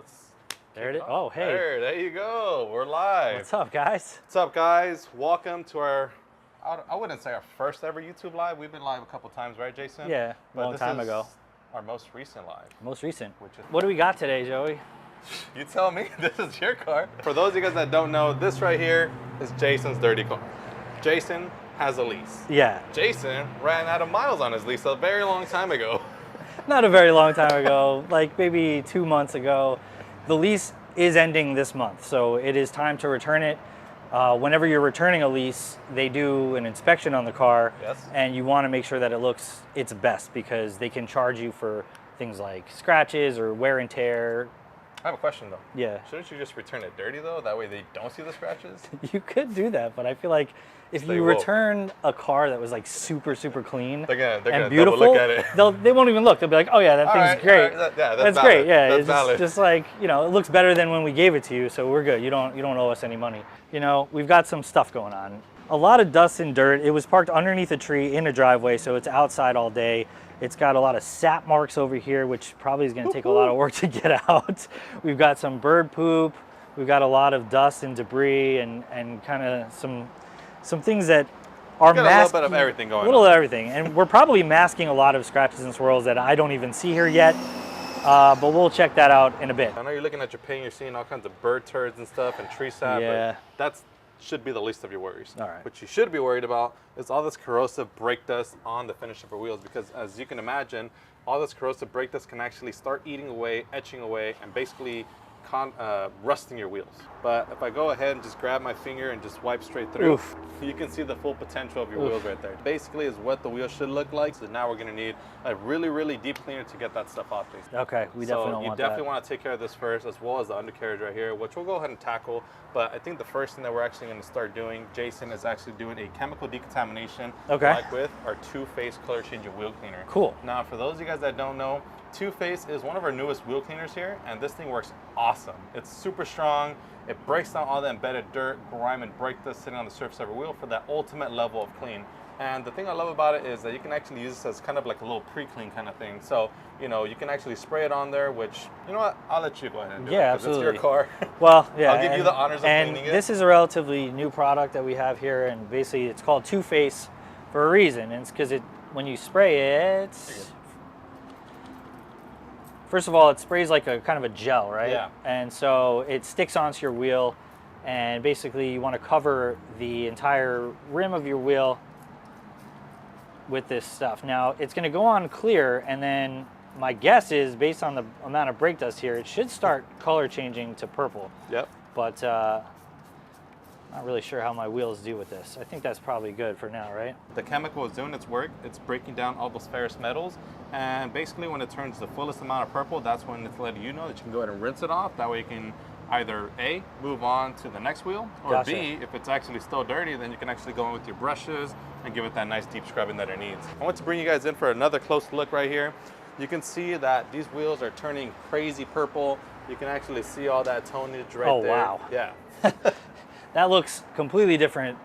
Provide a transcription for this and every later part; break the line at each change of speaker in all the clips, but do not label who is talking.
let's.
There it is. Oh, hey.
There you go. We're live.
What's up, guys?
What's up, guys? Welcome to our, I wouldn't say our first ever YouTube live. We've been live a couple times, right, Jason?
Yeah, a long time ago.
Our most recent live.
Most recent.
Which is,
what do we got today, Joey?
You tell me. This is your car. For those of you guys that don't know, this right here is Jason's dirty car. Jason has a lease.
Yeah.
Jason ran out of miles on his lease a very long time ago.
Not a very long time ago, like maybe 2 months ago. The lease is ending this month, so it is time to return it. Whenever you're returning a lease, they do an inspection on the car,
yes,
and you want to make sure that it looks its best because they can charge you for things like scratches or wear and tear.
I have a question though.
Yeah.
Shouldn't you just return it dirty though? That way they don't see the scratches?
You could do that, but I feel like if you return a car that was like super clean
they're
and
gonna
beautiful,
double look at it.
They won't even look. They'll be like, oh yeah, that thing's great.
Yeah,
that's great. Yeah, it's just like, you know, it looks better than when we gave it to you, so we're good. You don't owe us any money. You know, we've got some stuff going on. A lot of dust and dirt. It was parked underneath a tree in a driveway, so it's outside all day. It's got a lot of sap marks over here, which probably is going to take a lot of work to get out. We've got some bird poop. We've got a lot of dust and debris and kind of some things that are masking.
A little bit of everything going on.
A little of everything. And we're probably masking a lot of scratches and swirls that I don't even see here yet. But we'll check that out in a bit.
I know you're looking at your paint, you're seeing all kinds of bird turds and stuff and tree sap.
Yeah.
But that should be the least of your worries.
All right.
What you should be worried about is all this corrosive brake dust on the finish of your wheels, because as you can imagine, all this corrosive brake dust can actually start eating away, etching away, and basically rusting your wheels. But if I go ahead and just grab my finger and just wipe straight through, you can see the full potential of your wheels right there. Basically is what the wheel should look like. So now we're gonna need a really deep cleaner to get that stuff off.
Okay, we definitely don't want that.
You definitely want to take care of this first, as well as the undercarriage right here, which we'll go ahead and tackle. But I think the first thing that we're actually gonna start doing, Jason, is actually doing a chemical decontamination, like with our two-phase color changing wheel cleaner.
Cool.
Now, for those of you guys that don't know, Two-Phase is one of our newest wheel cleaners here, and this thing works awesome. It's super strong. It breaks down all the embedded dirt, grime, and brake dust sitting on the surface of your wheel for that ultimate level of clean. And the thing I love about it is that you can actually use this as kind of like a little pre-clean kind of thing. So, you know, you can actually spray it on there, which, you know what, I'll let you go ahead and do it.
Yeah, absolutely.
It's your car.
Well, yeah.
I'll give you the honors of cleaning it.
And this is a relatively new product that we have here, and basically it's called Two-Phase for a reason. And it's because when you spray it, first of all, it sprays like a kind of a gel, right?
Yeah.
And so it sticks onto your wheel, and basically you want to cover the entire rim of your wheel with this stuff. Now, it's going to go on clear, and then my guess is, based on the amount of brake dust here, it should start color changing to purple.
Yep.
But not really sure how my wheels do with this. I think that's probably good for now, right?
The chemical is doing its work. It's breaking down all those ferrous metals, and basically when it turns the fullest amount of purple, that's when it's letting you know that you can go ahead and rinse it off. That way you can either A, move on to the next wheel, or B, if it's actually still dirty, then you can actually go in with your brushes and give it that nice deep scrubbing that it needs. I want to bring you guys in for another close look right here. You can see that these wheels are turning crazy purple. You can actually see all that tonage right there.
Oh, wow.
Yeah.
That looks completely different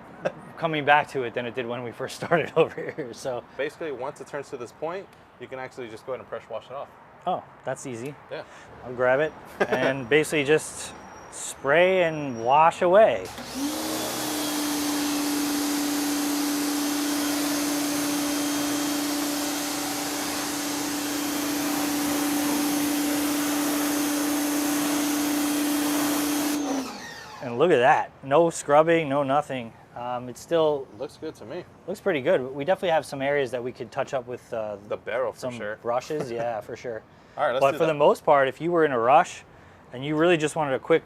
coming back to it than it did when we first started over here. So
basically, once it turns to this point, you can actually just go ahead and pressure wash it off.
Oh, that's easy.
Yeah.
I'll grab it and basically just spray and wash away. And look at that. No scrubbing, no nothing. It still
looks good to me.
Looks pretty good. We definitely have some areas that we could touch up with the
barrel for
some
sure.
brushes, yeah, for sure.
All right, let's
but
do
for
that.
the most part, if you were in a rush and you really just wanted a quick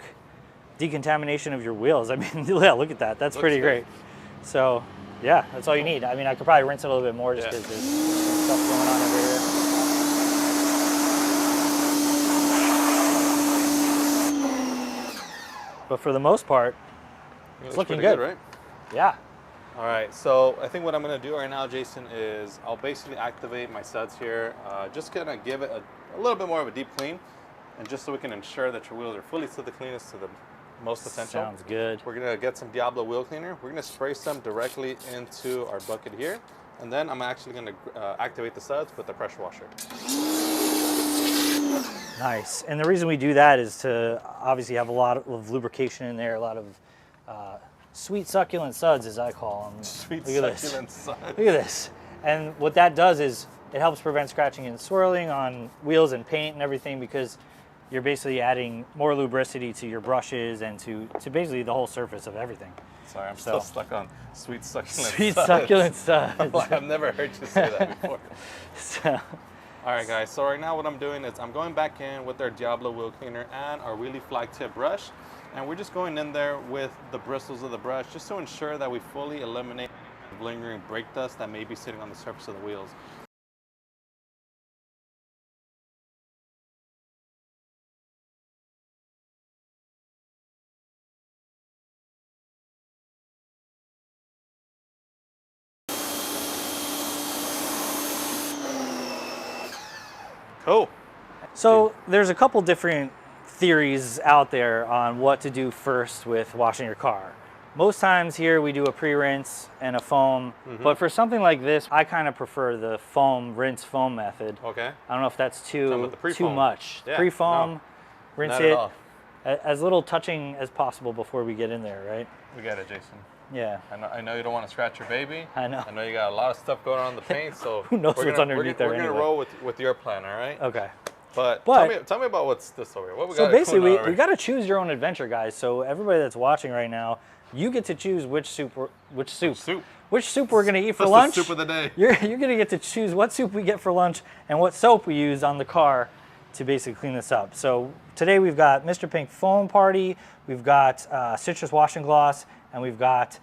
decontamination of your wheels, I mean, yeah, look at that. That's pretty great. So, yeah, that's all you need. I mean, I could probably rinse it a little bit more just because there's some stuff going on over here. But for the most part, it's looking good,
right?
Yeah.
All right, so I think what I'm gonna do right now, Jason, is I'll basically activate my suds here, just gonna give it a little bit more of a deep clean, and just so we can ensure that your wheels are fully to the cleanest, to the most potential.
Sounds good.
We're gonna get some 𝗹𝗲𝗍 wheel cleaner. We're gonna spray some directly into our bucket here, and then I'm actually gonna activate the suds with the pressure washer.
Nice. And the reason we do that is to obviously have a lot of lubrication in there, a lot of sweet succulent suds, as I call them.
Sweet
Look
succulent suds.
Look at this. And what that does is it helps prevent scratching and swirling on wheels and paint and everything, because you're basically adding more lubricity to your brushes and to basically the whole surface of everything.
Sorry, I'm still stuck on sweet succulent
Sweet
suds.
succulent suds.
I've never heard you say that before.
So,
all right, guys, so right now what I'm doing is I'm going back in with our 𝗹𝗲𝗿𝗏 wheel cleaner and our 𝗃𝗏𝗏 flag tip brush. And we're just going in there with the bristles of the brush just to ensure that we fully eliminate lingering brake dust that may be sitting on the surface of the wheels. Cool.
So there's a couple different theories out there on what to do first with washing your car. Most times here we do a pre-rinse and a foam, but for something like this, I kind of prefer the rinse foam method.
Okay.
I don't know if that's too much.
Yeah,
pre-foam,
no,
rinse
not
it,
at all.
as little touching as possible before we get in there, right?
We got it, Jason.
Yeah.
I know you don't want to scratch your baby.
I know.
I know you got a lot of stuff going on in the paint, so
who knows what's underneath there anyway.
We're gonna roll with your plan, all right?
Okay.
But tell me about what's this over here. What we got?
So basically, we got to choose your own adventure, guys. So everybody that's watching right now, you get to choose which soup we're going to eat for lunch.
The soup of the day.
You're going to get to choose what soup we get for lunch and what soap we use on the car to basically clean this up. So today we've got Mr. Pink Foam Party, we've got Citrus Wash and Gloss, and we've got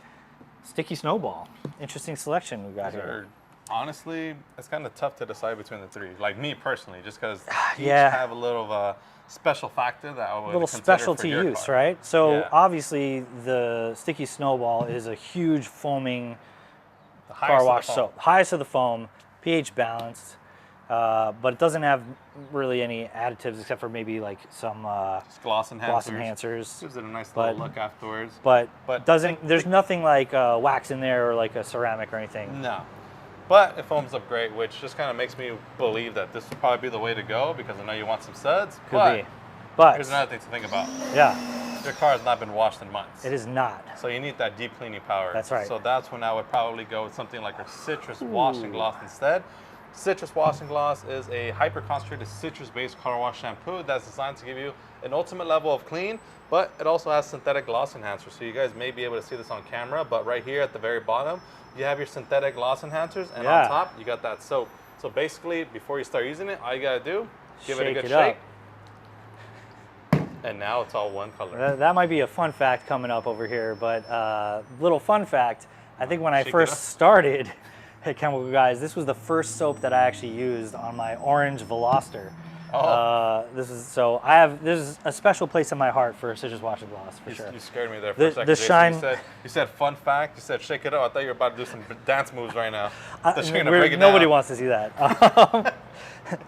Sticky Snowball. Interesting selection we've got here.
Honestly, it's kind of tough to decide between the three. Like me personally, just because each
Yeah.
have a little of a special factor that I would
A little
consider
specialty
for your
use,
car.
right? So
Yeah.
obviously the Sticky Snowball is a huge foaming
The
car
highest of
wash
the foam.
soap. Highest of the foam, pH balanced, but it doesn't have really any additives except for maybe like some
Just gloss enhancers.
gloss enhancers.
Gives it a nice
But-
little look afterwards.
But
But
there's nothing like wax in there or like a ceramic or anything.
No. But it foams up great, which just kind of makes me believe that this would probably be the way to go, because I know you want some suds.
Could be. But
here's another thing to think about.
yeah,
Your car has not been washed in months.
it is not.
So you need that deep cleaning power.
That's right.
So that's when I would probably go with something like a citrus wash and gloss instead. Citrus wash and gloss is a hyper-concentrated citrus-based car wash shampoo that's designed to give you an ultimate level of clean, but it also has synthetic gloss enhancers. So you guys may be able to see this on camera, but right here at the very bottom, you have your synthetic gloss enhancers, and on top, you got that soap. So basically, before you start using it, all you gotta do, give it a good shake. And now it's all one color.
That might be a fun fact coming up over here, but little fun fact, I think when I first started at Chemical Guys, this was the first soap that I actually used on my orange Veloster.
Oh.
This is a special place in my heart for Citrus Wash and Gloss, for sure.
You scared me there for a second.
The
Jason.
shine.
You said fun fact. You said shake it up. I thought you were about to do some dance moves right now. Break it
nobody
down.
wants to see that.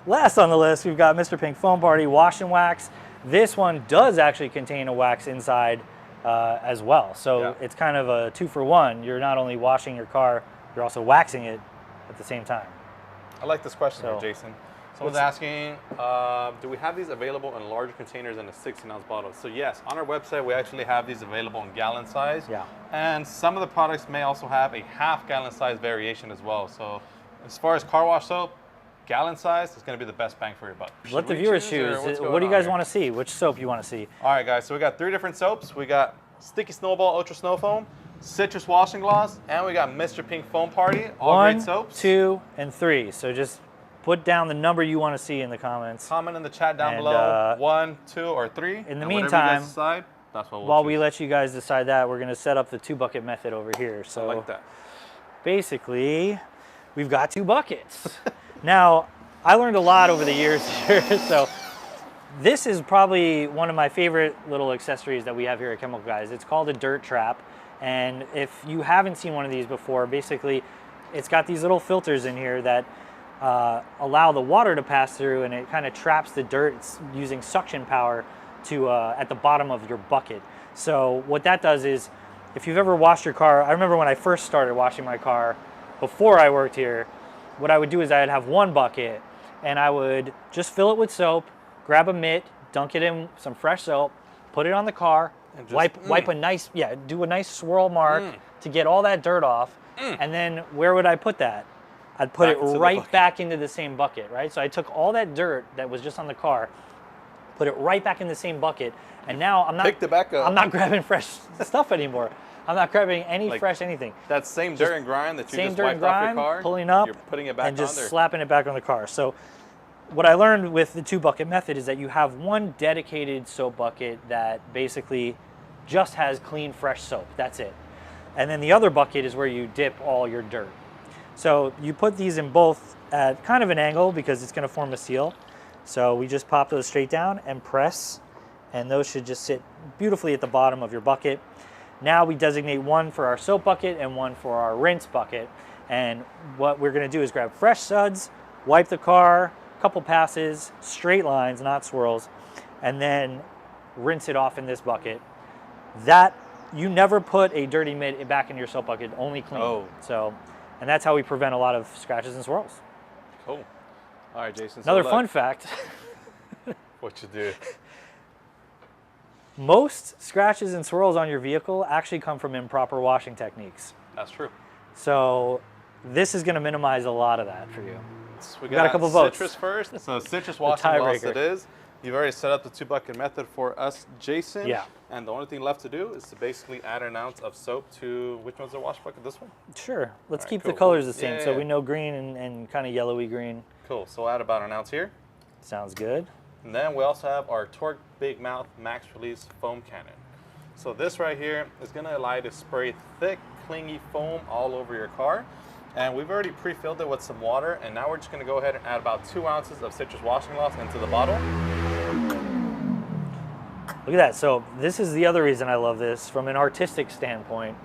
Last on the list, we've got Mr. Pink Foam Party Wash and Wax. This one does actually contain a wax inside as well. So it's kind of a 2-for-1. You're not only washing your car, you're also waxing it at the same time.
I like this question here, Jason. Someone's asking, do we have these available in larger containers in a 16-ounce bottle? So yes, on our website, we actually have these available in gallon size.
Yeah.
And some of the products may also have a half-gallon size variation as well. So as far as car wash soap, gallon size is going to be the best bang for your buck.
Let the viewers choose. What do you guys want to see? Which soap you want to see?
All right, guys. So we got 3 different soaps. We got Sticky Snowball Ultra Snow Foam, Citrus Wash and Gloss, and we got Mr. Pink Foam Party. All great soaps. 1,
2, and 3. So just put down the number you want to see in the comments.
Comment in the chat down below. 1, 2, or 3.
In the meantime,
decide, that's what
while we let you guys decide that, we're going to set up the 2-bucket method over here. So
I like that.
Basically, we've got 2 buckets. Now, I learned a lot over the years here. So this is probably one of my favorite little accessories that we have here at Chemical Guys. It's called a dirt trap. And if you haven't seen one of these before, basically it's got these little filters in here that allow the water to pass through, and it kind of traps the dirt. It's using suction power to at the bottom of your bucket. So what that does is, if you've ever washed your car, I remember when I first started washing my car before I worked here, what I would do is I'd have 1 bucket and I would just fill it with soap, grab a mitt, dunk it in some fresh soap, put it on the car, and just, wipe a nice, do a nice swirl mark to get all that dirt off. And then where would I put that? I'd put it right back into the same bucket, right? So I took all that dirt that was just on the car, put it right back in the same bucket, and now I'm not grabbing fresh stuff anymore. I'm not grabbing any fresh anything.
That same dirt and grime that you just wiped off your car,
pulling up,
you're putting it back
and just
on there.
slapping it back on the car. So what I learned with the 2-bucket method is that you have one dedicated soap bucket that basically just has clean, fresh soap. That's it. And then the other bucket is where you dip all your dirt. So you put these in both at kind of an angle because it's going to form a seal. So we just pop those straight down and press, and those should just sit beautifully at the bottom of your bucket. Now we designate one for our soap bucket and one for our rinse bucket. And what we're going to do is grab fresh suds, wipe the car, couple passes, straight lines, not swirls, and then rinse it off in this bucket. That you never put a dirty mitt back in your soap bucket, only clean.
Oh.
So, and that's how we prevent a lot of scratches and swirls.
Cool. All right, Jason.
Another fun fact.
What you do?
Most scratches and swirls on your vehicle actually come from improper washing techniques.
That's true.
So this is going to minimize a lot of that for you.
So we
got a couple votes.
Citrus first. So citrus washing gloss it is. You've already set up the 2-bucket method for us, Jason.
Yeah.
And the only thing left to do is to basically add an ounce of soap to, which one's the wash bucket? This one?
Sure. Let's keep
cool.
the colors the same. So we know green and kind of yellowy green.
Cool. So we'll add about an ounce here.
Sounds good.
And then we also have our Torque Big Mouth Max Release Foam Cannon. So this right here is going to allow you to spray thick, clingy foam all over your car. And we've already pre-filled it with some water, and now we're just going to go ahead and add about 2 ounces of citrus washing gloss into the bottle.
Look at that. So this is the other reason I love this. From an artistic standpoint,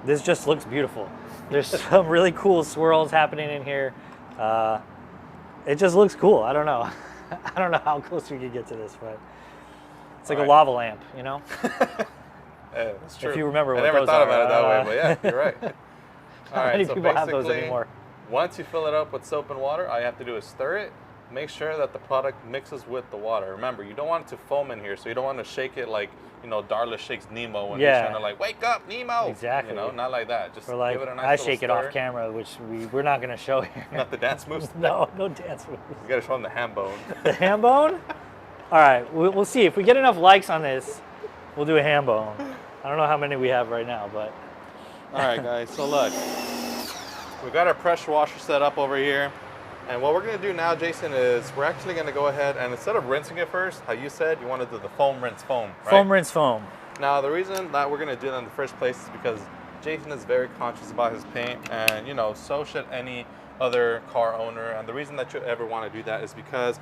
this just looks beautiful. There's some really cool swirls happening in here. It just looks cool. I don't know. I don't know how close we could get to this, but it's like a lava lamp, you know?
Yeah, that's true.
If you remember what
I never
those
thought
are.
about it that way, but yeah, you're right.
How many people have those anymore?
Once you fill it up with soap and water, all you have to do is stir it. Make sure that the product mixes with the water. Remember, you don't want it to foam in here, so you don't want to shake it like, you know, Darla shakes Nemo when he's trying to like, wake up, Nemo!
Exactly.
You know, not like that. Just
or like,
give it a nice
I shake
stir.
it off camera, which we're not going to show here.
Not the dance moves?
No dance moves.
You got to show them the ham bone.
The ham bone? All right, we'll see. If we get enough likes on this, we'll do a ham bone. I don't know how many we have right now, but.
All right, guys, so look. We've got our pressure washer set up over here. And what we're going to do now, Jason, is we're actually going to go ahead and instead of rinsing it first, how you said, you want to do the foam, rinse, foam, right?
Foam, rinse, foam.
Now, the reason that we're going to do that in the first place is because Jason is very conscious about his paint, and, you know, so should any other car owner. And the reason that you ever want to do that is because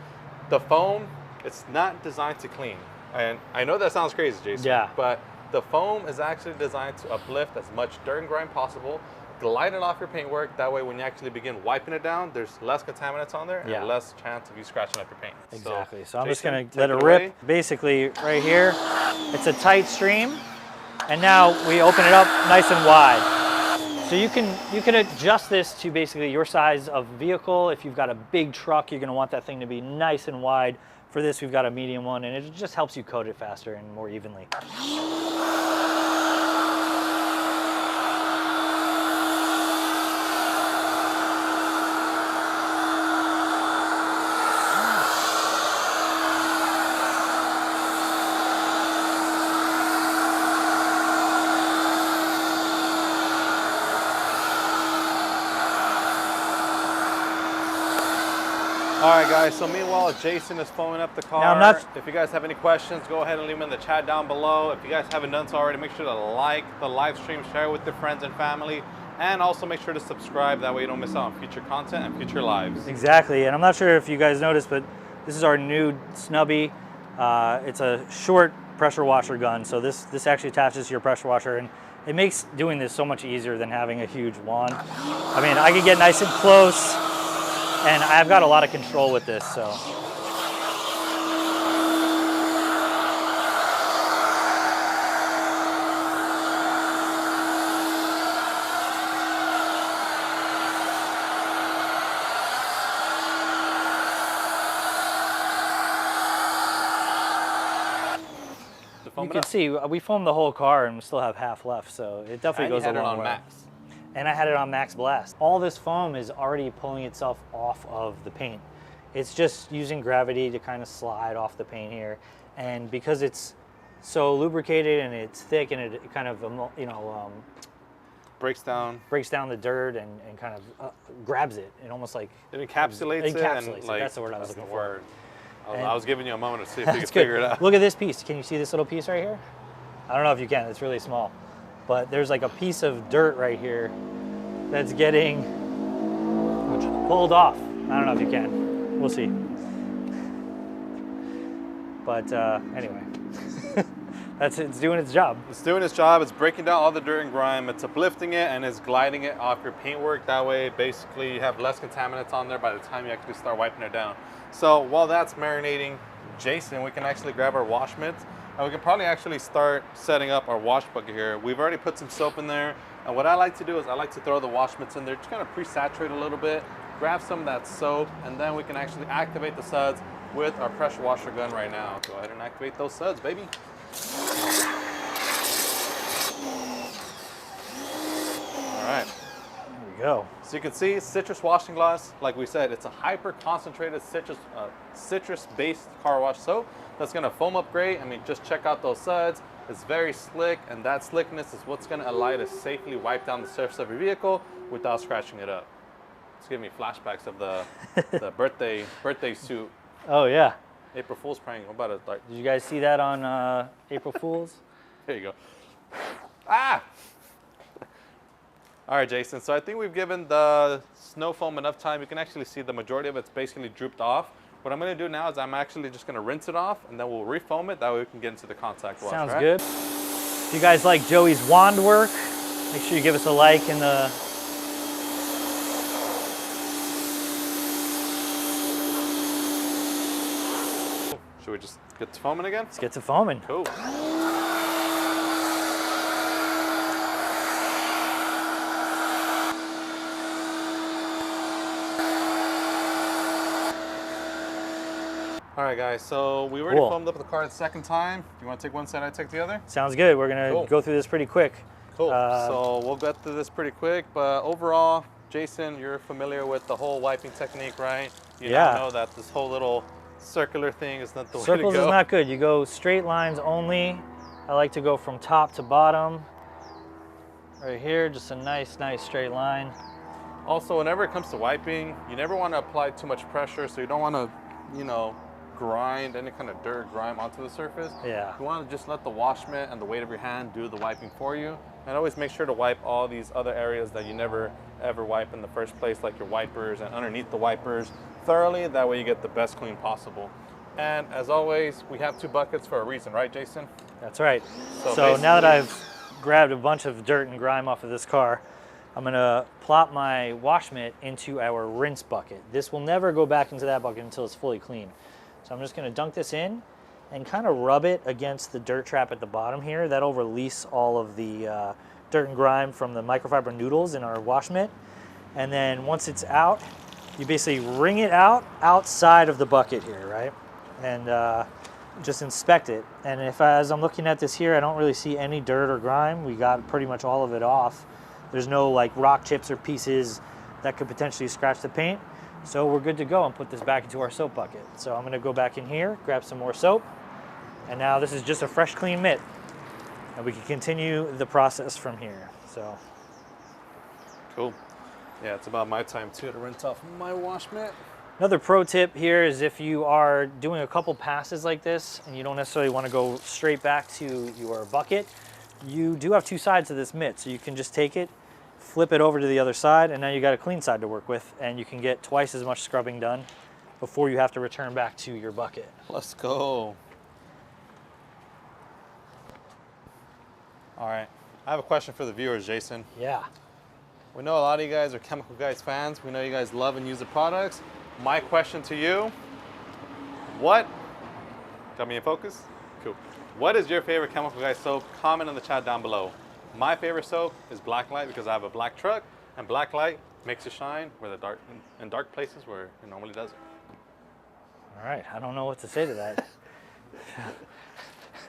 the foam, it's not designed to clean. And I know that sounds crazy, Jason.
Yeah.
But the foam is actually designed to uplift as much dirt and grime possible, glide it off your paintwork. That way, when you actually begin wiping it down, there's less contaminants on there and less chance of you scratching up your paint.
Exactly. So I'm just going to let it rip. Basically, right here, it's a tight stream, and now we open it up nice and wide. So you can adjust this to basically your size of vehicle. If you've got a big truck, you're going to want that thing to be nice and wide. For this, we've got a medium one, and it just helps you coat it faster and more evenly.
All right, guys, so meanwhile, Jason is foaming up the car.
Now,
if you guys have any questions, go ahead and leave them in the chat down below. If you guys haven't done so already, make sure to like the live stream, share it with your friends and family, and also make sure to subscribe. That way you don't miss out on future content and future lives.
Exactly, and I'm not sure if you guys noticed, but this is our new 𝗀𝗏𝗏. It's a short pressure washer gun, so this actually attaches to your pressure washer, and it makes doing this so much easier than having a huge wand. I mean, I can get nice and close, and I've got a lot of control with this, so.
foam
you
it
can
up.
see we foamed the whole car and we still have half left, so it definitely goes a long way.
And you had it on max.
And I had it on max blast. All this foam is already pulling itself off of the paint. It's just using gravity to kind of slide off the paint here. And because it's so lubricated and it's thick and it kind of, you know,
breaks down
the dirt and kind of grabs it and almost like
it encapsulates it. And like,
that's the word I was looking for.
I was giving you a moment to see if you could figure it out.
Look at this piece. Can you see this little piece right here? I don't know if you can. It's really small. But there's like a piece of dirt right here that's getting pulled off. I don't know if you can. We'll see. But anyway, it's doing its job.
It's doing its job. It's breaking down all the dirt and grime. It's uplifting it and it's gliding it off your paintwork. That way, basically, you have less contaminants on there by the time you actually start wiping it down. So while that's marinating, Jason, we can actually grab our wash mitts and we can probably actually start setting up our wash bucket here. We've already put some soap in there. And what I like to do is I like to throw the wash mitts in there, just kind of pre-saturate a little bit, grab some of that soap, and then we can actually activate the suds with our pressure washer gun right now. Go ahead and activate those suds, baby. All right.
There we go.
So you can see citrus washing gloss, like we said, it's a hyper concentrated citrus-based car wash soap that's gonna foam up great. I mean, just check out those suds. It's very slick, and that slickness is what's gonna allow you to safely wipe down the surface of your vehicle without scratching it up. It's giving me flashbacks of the birthday suit.
Oh yeah.
April Fool's prank. What about it? Like,
did you guys see that on April Fool's?
There you go. Ah! All right, Jason. So I think we've given the snow foam enough time. You can actually see the majority of it's basically drooped off. What I'm going to do now is I'm actually just going to rinse it off, and then we'll refoam it. That way we can get into the contact wash.
Sounds
right?
good. If you guys like Joey's wand work, make sure you give us a like in the...
Should we just get to foaming again?
Let's get to foaming.
Cool. All right, guys, so we already foamed up the car the second time. You want to take one side, I take the other?
Sounds good. We're going to go through this pretty quick.
Cool. So we'll get through this pretty quick, but overall, Jason, you're familiar with the whole wiping technique, right? You now know that this whole little circular thing is not the way to go.
Circles is not good. You go straight lines only. I like to go from top to bottom. Right here, just a nice straight line.
Also, whenever it comes to wiping, you never want to apply too much pressure, so you don't want to, you know, grind any kind of dirt, grime onto the surface.
Yeah.
You want to just let the wash mitt and the weight of your hand do the wiping for you. And always make sure to wipe all these other areas that you never ever wipe in the first place, like your wipers and underneath the wipers, thoroughly. That way you get the best clean possible. And as always, we have two buckets for a reason, right, Jason?
That's right. So now that I've grabbed a bunch of dirt and grime off of this car, I'm gonna plop my wash mitt into our rinse bucket. This will never go back into that bucket until it's fully clean. So I'm just gonna dunk this in and kind of rub it against the dirt trap at the bottom here. That'll release all of the dirt and grime from the microfiber noodles in our wash mitt. And then once it's out, you basically wring it out outside of the bucket here, right? And just inspect it. And as I'm looking at this here, I don't really see any dirt or grime. We got pretty much all of it off. There's no like rock chips or pieces that could potentially scratch the paint. So we're good to go and put this back into our soap bucket. So I'm gonna go back in here, grab some more soap. And now this is just a fresh, clean mitt. And we can continue the process from here, so.
Cool. Yeah, it's about my time too to rinse off my wash mitt.
Another pro tip here is if you are doing a couple passes like this and you don't necessarily want to go straight back to your bucket, you do have two sides to this mitt. So you can just take it, flip it over to the other side, and now you got a clean side to work with, and you can get twice as much scrubbing done before you have to return back to your bucket.
Let's go. All right, I have a question for the viewers, Jason.
Yeah.
We know a lot of you guys are Chemical Guys fans. We know you guys love and use the products. My question to you, got me in focus? Cool. What is your favorite Chemical Guys soap? Comment in the chat down below. My favorite soap is Blacklight because I have a black truck, and Blacklight makes it shine where in dark places where it normally doesn't.
All right, I don't know what to say to that.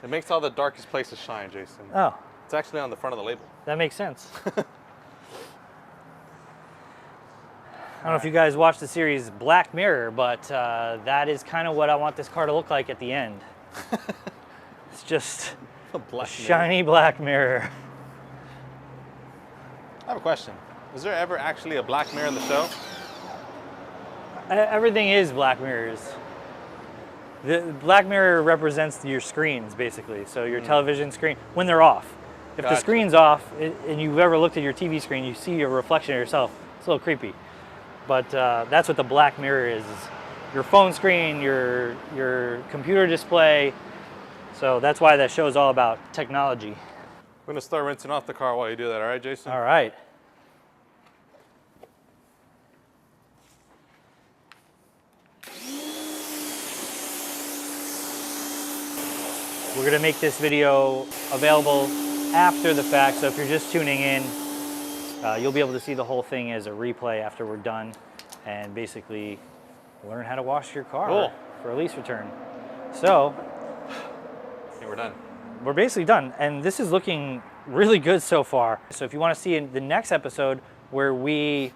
It makes all the darkest places shine, Jason.
Oh.
It's actually on the front of the label.
That makes sense. I don't know if you guys watched the series Black Mirror, but that is kind of what I want this car to look like at the end. It's just a shiny black mirror.
I have a question. Is there ever actually a black mirror in the show?
Everything is black mirrors. The black mirror represents your screens, basically. So your television screen, when they're off. If the screen's off and you've ever looked at your TV screen, you see a reflection of yourself. It's a little creepy. But that's what the black mirror is your phone screen, your computer display. So that's why that show is all about technology.
We're gonna start rinsing off the car while you do that, all right, Jason?
All right. We're gonna make this video available after the fact, so if you're just tuning in, you'll be able to see the whole thing as a replay after we're done and basically learn how to wash your car for a lease return. So,
okay, we're done.
We're basically done, and this is looking really good so far. So if you want to see in the next episode where we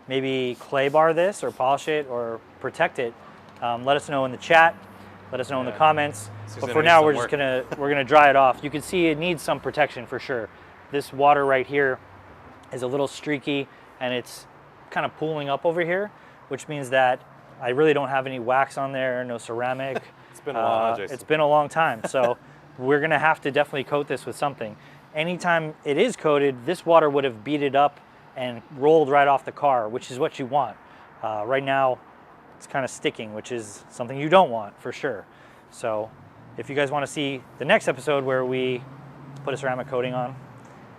maybe clay bar this or polish it or protect it, let us know in the chat, let us know in the comments. But for now, we're gonna dry it off. You can see it needs some protection for sure. This water right here is a little streaky and it's kind of pooling up over here, which means that I really don't have any wax on there, no ceramic.
It's been a while, Jason.
It's been a long time, so we're gonna have to definitely coat this with something. Anytime it is coated, this water would have beat it up and rolled right off the car, which is what you want. Right now, it's kind of sticking, which is something you don't want for sure. So if you guys want to see the next episode where we put a ceramic coating on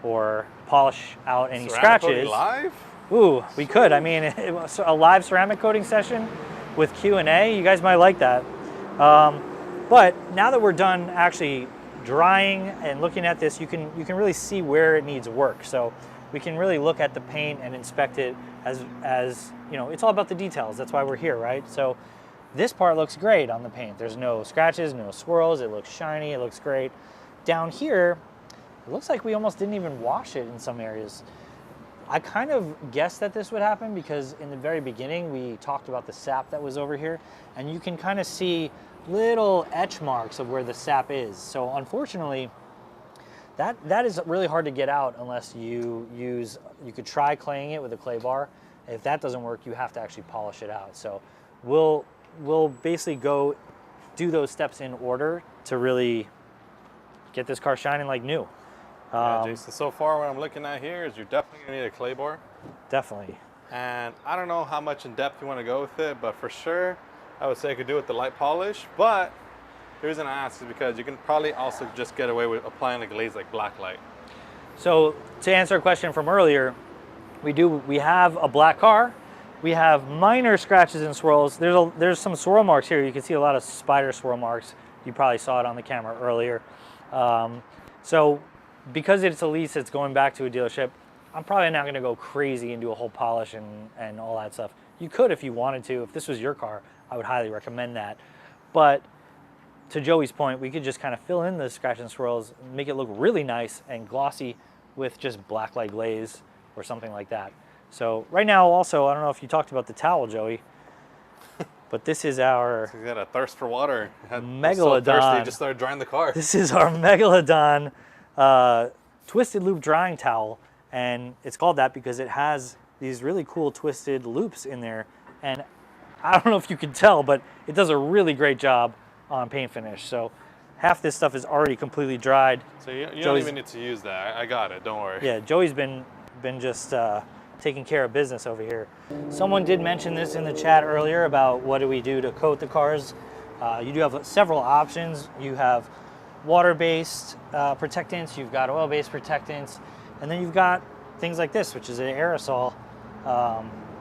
or polish out any scratches.
Live?
Ooh, we could. I mean, it was a live ceramic coating session with Q&A. You guys might like that. But now that we're done actually drying and looking at this, you can really see where it needs work. So we can really look at the paint and inspect it as you know, it's all about the details. That's why we're here, right? So this part looks great on the paint. There's no scratches, no swirls. It looks shiny. It looks great. Down here, it looks like we almost didn't even wash it in some areas. I kind of guessed that this would happen because in the very beginning, we talked about the sap that was over here, and you can kind of see little etch marks of where the sap is. So unfortunately, that is really hard to get out unless you could try claying it with a clay bar. If that doesn't work, you have to actually polish it out. So we'll basically go do those steps in order to really get this car shining like new.
Yeah, Jason, so far what I'm looking at here is you're definitely gonna need a clay bar.
Definitely.
And I don't know how much in depth you want to go with it, but for sure, I would say I could do it with the light polish. But the reason I ask is because you can probably also just get away with applying a glaze like black light.
So to answer a question from earlier, we have a black car. We have minor scratches and swirls. There's some swirl marks here. You can see a lot of spider swirl marks. You probably saw it on the camera earlier. So because it's a lease that's going back to a dealership, I'm probably not gonna go crazy and do a whole polish and all that stuff. You could if you wanted to. If this was your car, I would highly recommend that. But to Joey's point, we could just kind of fill in the scratch and swirls, make it look really nice and glossy with just black light glaze or something like that. So right now also, I don't know if you talked about the towel, Joey, but this is our...
So you got a thirst for water.
Megalodon.
So thirsty, you just started drying the car.
This is our Megalodon twisted loop drying towel, and it's called that because it has these really cool twisted loops in there, and I don't know if you can tell, but it does a really great job on paint finish. So half this stuff is already completely dried.
So you don't even need to use that. I got it, don't worry.
Yeah, Joey's been just taking care of business over here. Someone did mention this in the chat earlier about what do we do to coat the cars. You do have several options. You have water-based protectants, you've got oil-based protectants, and then you've got things like this, which is an aerosol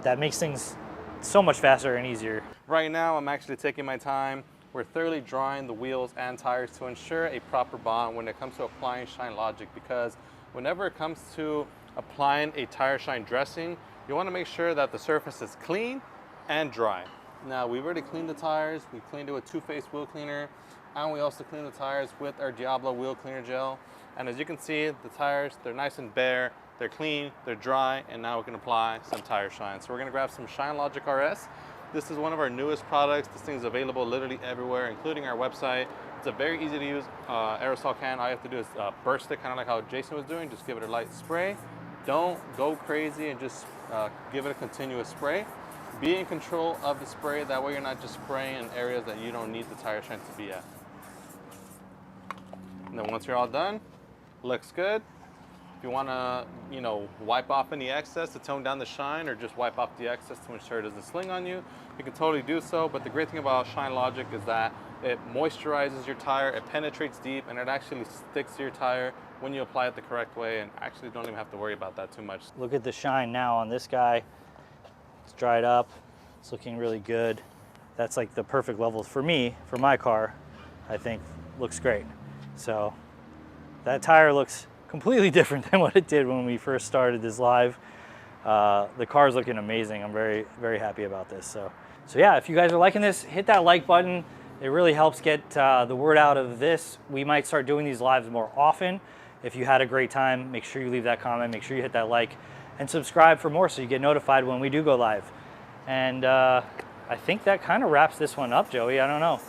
that makes things so much faster and easier.
Right now, I'm actually taking my time. We're thoroughly drying the wheels and tires to ensure a proper bond when it comes to applying Shine Logic, because whenever it comes to applying a tire shine dressing, you want to make sure that the surface is clean and dry. Now, we've already cleaned the tires. We cleaned it with two-phase wheel cleaner. And we also clean the tires with our 𝗃𝗲𝗿 wheel cleaner gel. And as you can see, the tires, they're nice and bare, they're clean, they're dry, and now we can apply some tire shine. So we're gonna grab some Shine Logic RS. This is one of our newest products. This thing's available literally everywhere, including our website. It's a very easy to use aerosol can. All you have to do is burst it, kind of like how Jason was doing. Just give it a light spray. Don't go crazy and just give it a continuous spray. Be in control of the spray. That way you're not just spraying in areas that you don't need the tire shine to be at. And then once you're all done, looks good. If you want to, wipe off any excess to tone down the shine, or just wipe off the excess to ensure it doesn't sling on you, you can totally do so. But the great thing about Shine Logic is that it moisturizes your tire, it penetrates deep, and it actually sticks to your tire when you apply it the correct way, and actually don't even have to worry about that too much.
Look at the shine now on this guy. It's dried up. It's looking really good. That's like the perfect level for me, for my car. I think looks great. So that tire looks completely different than what it did when we first started this live. The car's looking amazing. I'm very, very happy about this. So yeah, if you guys are liking this, hit that like button. It really helps get the word out of this. We might start doing these lives more often. If you had a great time, make sure you leave that comment, make sure you hit that like, and subscribe for more so you get notified when we do go live. And I think that kind of wraps this one up, Joey. I don't know.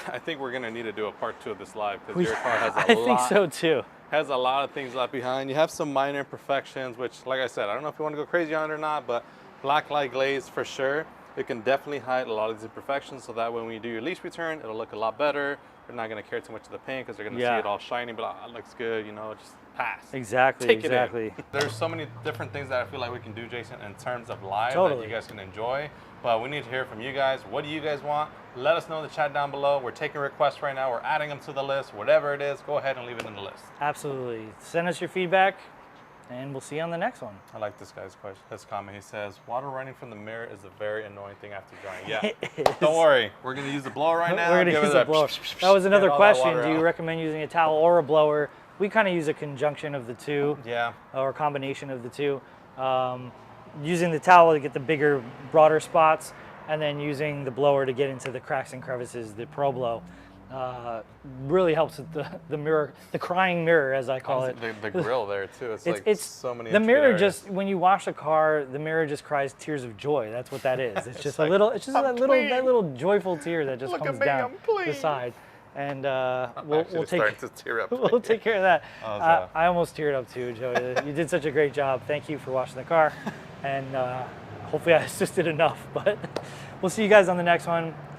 I think we're gonna need to do a part 2 of this live, because your car has
I think so too.
Has a lot of things left behind. You have some minor imperfections, which, like I said, I don't know if you want to go crazy on it or not, but black light glaze for sure. It can definitely hide a lot of these imperfections, so that when we do your lease return, it'll look a lot better. They're not going to care too much of the paint because they're going to see it all shiny, but it looks good, just pass.
Exactly,
Take
exactly.
It in. There's so many different things that I feel like we can do, Jason, in terms of live that you guys can enjoy, but we need to hear from you guys. What do you guys want? Let us know in the chat down below. We're taking requests right now. We're adding them to the list. Whatever it is, go ahead and leave it in the list.
Absolutely. Send us your feedback, and we'll see you on the next one.
I like this guy's question. His comment. He says, "Water running from the mirror is a very annoying thing after drying." Yeah. Don't worry. We're gonna use the blower right now.
We're gonna use the blower. That was another question. Do you recommend using a towel or a blower? We kind of use a conjunction of the two.
Yeah.
Or a combination of the two. Using the towel to get the bigger, broader spots, and then using the blower to get into the cracks and crevices, the Pro Blow. Really helps with the mirror, the crying mirror, as I call it.
The grill there too. It's so many.
The mirror areas. When you wash a car, the mirror just cries tears of joy. That's what that is. It's just a little. It's just that little joyful tear that just comes down the side. And we'll take care of that. I almost teared up too, Joey. You did such a great job. Thank you for washing the car, and hopefully I assisted enough. But we'll see you guys on the next one.